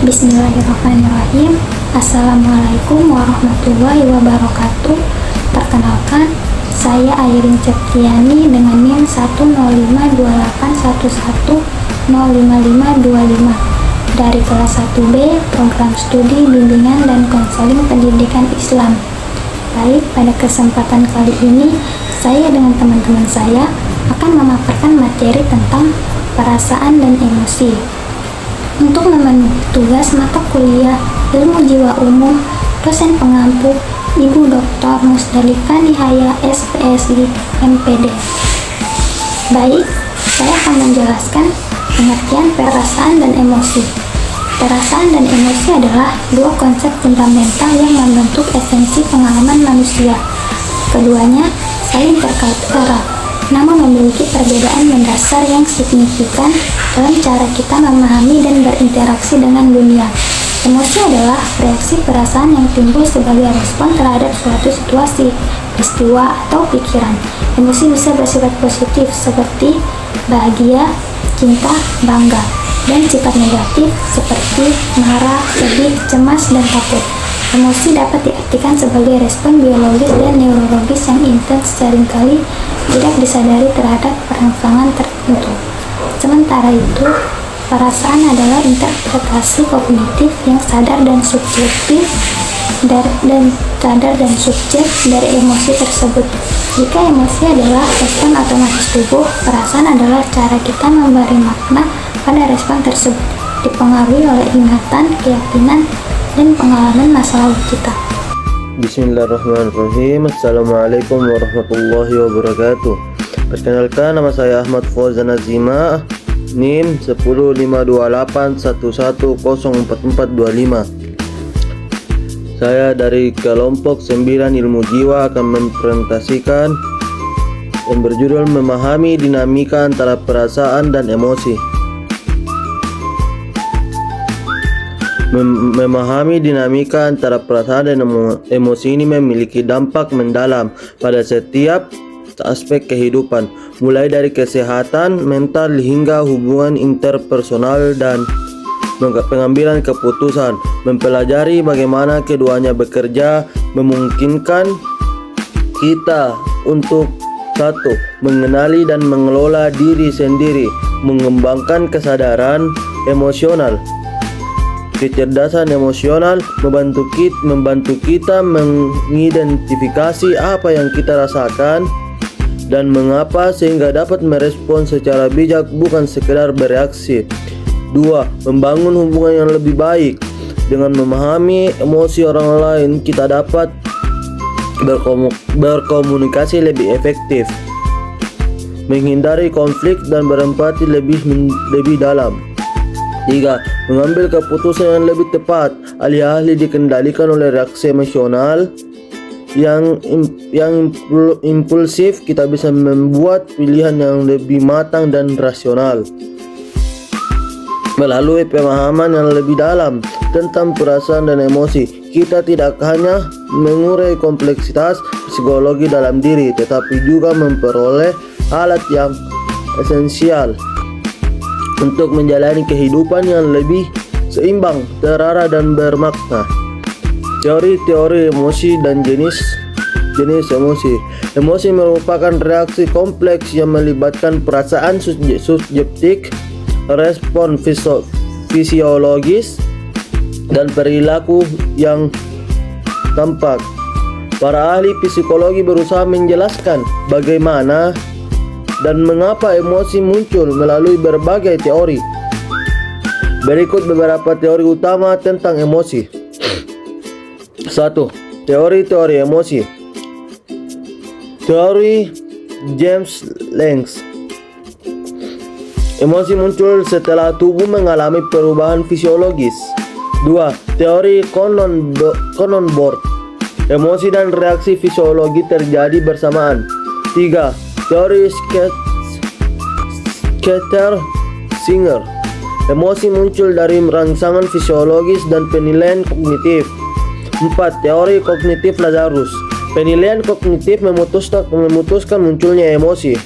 Bismillahirrahmanirrahim. Assalamualaikum warahmatullahi wabarakatuh. Perkenalkan, saya Airin Septiani dengan NIM 1052811055525 dari kelas 1B Program Studi Bimbingan dan Konseling Pendidikan Islam. Baik, pada kesempatan kali ini saya dengan teman-teman saya akan memaparkan materi tentang perasaan dan emosi. Untuk memenuhi tugas mata kuliah Ilmu Jiwa Umum, dosen pengampu Ibu Dr. Musdalifah Nihaya SPSI MPD. Baik, saya akan menjelaskan pengertian perasaan dan emosi. Perasaan dan emosi adalah dua konsep fundamental yang membentuk esensi pengalaman manusia. Keduanya saling terkait erat, namun memiliki perbedaan mendasar yang signifikan dalam cara kita memahami dan berinteraksi dengan dunia. Emosi adalah reaksi perasaan yang timbul sebagai respon terhadap suatu situasi, peristiwa, atau pikiran. Emosi bisa bersifat positif seperti bahagia, cinta, bangga, dan sifat negatif seperti marah, sedih, cemas, dan takut. Emosi dapat diartikan sebagai respon biologis dan neurologis yang intens, seringkali tidak disadari terhadap perangsangan tertentu. Sementara itu, perasaan adalah interpretasi kognitif yang sadar dan subjektif dari emosi tersebut. Jika emosi adalah respon otomatis tubuh, perasaan adalah cara kita memberi makna pada respon tersebut, dipengaruhi oleh ingatan, keyakinan, dan pengalaman masa lalu kita. Bismillahirrahmanirrahim. Assalamualaikum warahmatullahi wabarakatuh. Perkenalkan, nama saya Ahmad Fauzan Azima, NIM 1052811044425. Saya dari kelompok 9 Ilmu Jiwa akan mempresentasikan yang berjudul Memahami Dinamika Antara Perasaan dan Emosi. Memahami dinamika antara perasaan dan emosi ini memiliki dampak mendalam pada setiap aspek kehidupan, mulai dari kesehatan mental hingga hubungan interpersonal dan pengambilan keputusan. Mempelajari bagaimana keduanya bekerja memungkinkan kita untuk satu, mengenali dan mengelola diri sendiri, mengembangkan kesadaran emosional. Kecerdasan emosional membantu kita mengidentifikasi apa yang kita rasakan dan mengapa, sehingga dapat merespon secara bijak, bukan sekedar bereaksi. 2. Membangun hubungan yang lebih baik. Dengan memahami emosi orang lain, kita dapat berkomunikasi lebih efektif, menghindari konflik, dan berempati lebih dalam. 3. Mengambil keputusan yang lebih tepat. Alih-alih dikendalikan oleh reaksi emosional yang impulsif, kita bisa membuat pilihan yang lebih matang dan rasional. Melalui pemahaman yang lebih dalam tentang perasaan dan emosi, kita tidak hanya mengurai kompleksitas psikologi dalam diri, tetapi juga memperoleh alat yang esensial untuk menjalani kehidupan yang lebih seimbang, terarah, dan bermakna. Teori-teori emosi dan jenis emosi. Emosi merupakan reaksi kompleks yang melibatkan perasaan subjektif, respon fisiologis, dan perilaku yang tampak. Para ahli psikologi berusaha menjelaskan bagaimana dan mengapa emosi muncul melalui berbagai teori. Berikut beberapa teori utama tentang emosi. 1. Teori-teori emosi. Teori James Lange. Emosi muncul setelah tubuh mengalami perubahan fisiologis. 2. Teori Cononboard. Emosi dan reaksi fisiologi terjadi bersamaan. 3. Teori Schaefer-Singer. Emosi muncul dari rangsangan fisiologis dan penilaian kognitif. 4. Teori kognitif Lazarus. Penilaian kognitif memutuskan munculnya emosi.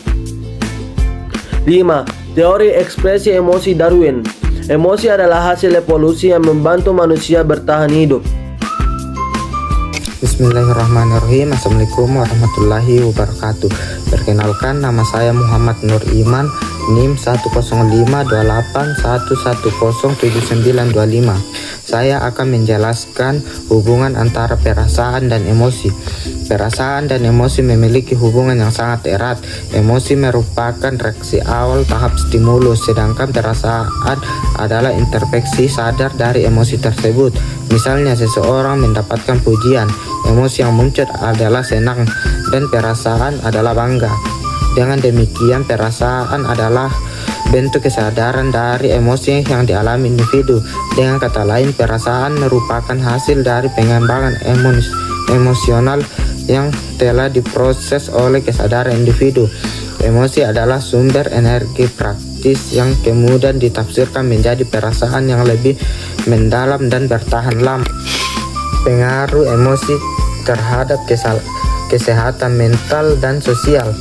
5. Teori ekspresi emosi Darwin. Emosi adalah hasil evolusi yang membantu manusia bertahan hidup. Bismillahirrahmanirrahim. Assalamualaikum warahmatullahi wabarakatuh. Perkenalkan, nama saya Muhammad Nur Iman, NIM 1052811079925. Saya akan menjelaskan hubungan antara perasaan dan emosi. Perasaan dan emosi memiliki hubungan yang sangat erat. Emosi merupakan reaksi awal tahap stimulus, sedangkan perasaan adalah introspeksi sadar dari emosi tersebut. Misalnya, seseorang mendapatkan pujian, emosi yang muncul adalah senang, dan perasaan adalah bangga. Dengan demikian, perasaan adalah bentuk kesadaran dari emosi yang dialami individu. Dengan kata lain, perasaan merupakan hasil dari pengembangan emosional yang telah diproses oleh kesadaran individu. Emosi adalah sumber energi praktis yang kemudian ditafsirkan menjadi perasaan yang lebih mendalam dan bertahan lama. Pengaruh emosi terhadap kesehatan mental dan sosial.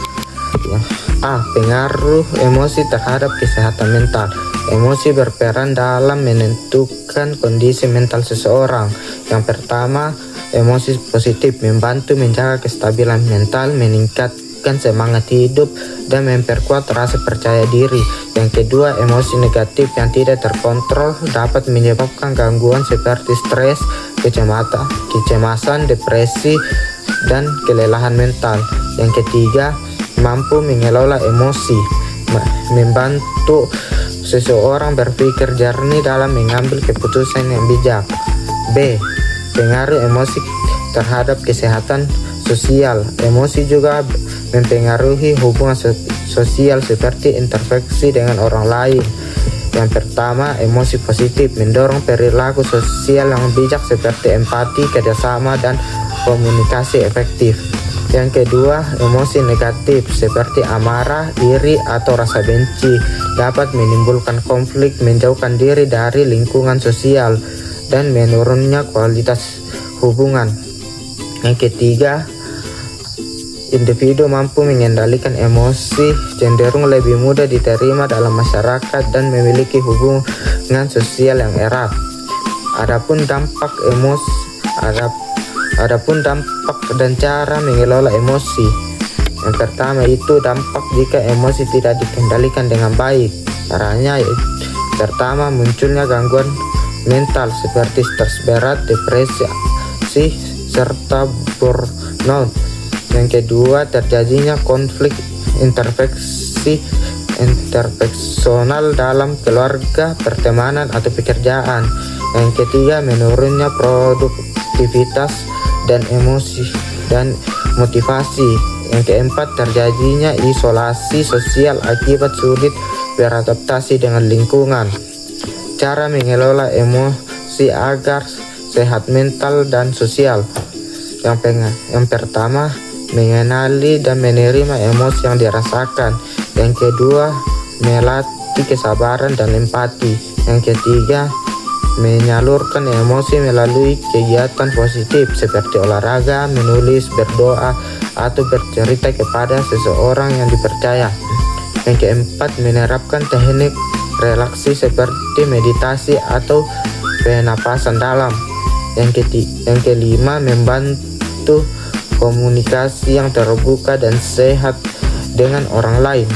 Pengaruh emosi terhadap kesehatan mental. Emosi berperan dalam menentukan kondisi mental seseorang. Yang pertama, emosi positif membantu menjaga kestabilan mental, meningkatkan semangat hidup, dan memperkuat rasa percaya diri. Yang kedua, emosi negatif yang tidak terkontrol dapat menyebabkan gangguan seperti stres, kecemasan, depresi, dan kelelahan mental. Yang ketiga, mampu mengelola emosi, membantu seseorang berpikir jernih dalam mengambil keputusan yang bijak. B. Pengaruh emosi terhadap kesehatan sosial. Emosi juga mempengaruhi hubungan sosial seperti interaksi dengan orang lain. Yang pertama, emosi positif mendorong perilaku sosial yang bijak seperti empati, kerjasama, dan komunikasi efektif. Yang kedua, emosi negatif seperti amarah, iri, atau rasa benci dapat menimbulkan konflik, menjauhkan diri dari lingkungan sosial, dan menurunnya kualitas hubungan. Yang ketiga, individu mampu mengendalikan emosi, cenderung lebih mudah diterima dalam masyarakat, dan memiliki hubungan sosial yang erat. Adapun dampak dan cara mengelola emosi. Yang pertama itu dampak jika emosi tidak dikendalikan dengan baik. Caranya pertama, munculnya gangguan mental seperti stres berat, depresi, serta burnout. Yang kedua, terjadinya konflik interpersonal dalam keluarga, pertemanan, atau pekerjaan. Yang ketiga, menurunnya produktivitas dan emosi dan motivasi. Yang keempat, terjadinya isolasi sosial akibat sulit beradaptasi dengan lingkungan. Cara mengelola emosi agar sehat mental dan sosial. Yang pertama, mengenali dan menerima emosi yang dirasakan. Yang kedua, melatih kesabaran dan empati. Yang ketiga, menyalurkan emosi melalui kegiatan positif seperti olahraga, menulis, berdoa, atau bercerita kepada seseorang yang dipercaya. Yang keempat, menerapkan teknik relaksasi seperti meditasi atau pernapasan dalam. Yang kelima, membantu komunikasi yang terbuka dan sehat dengan orang lain.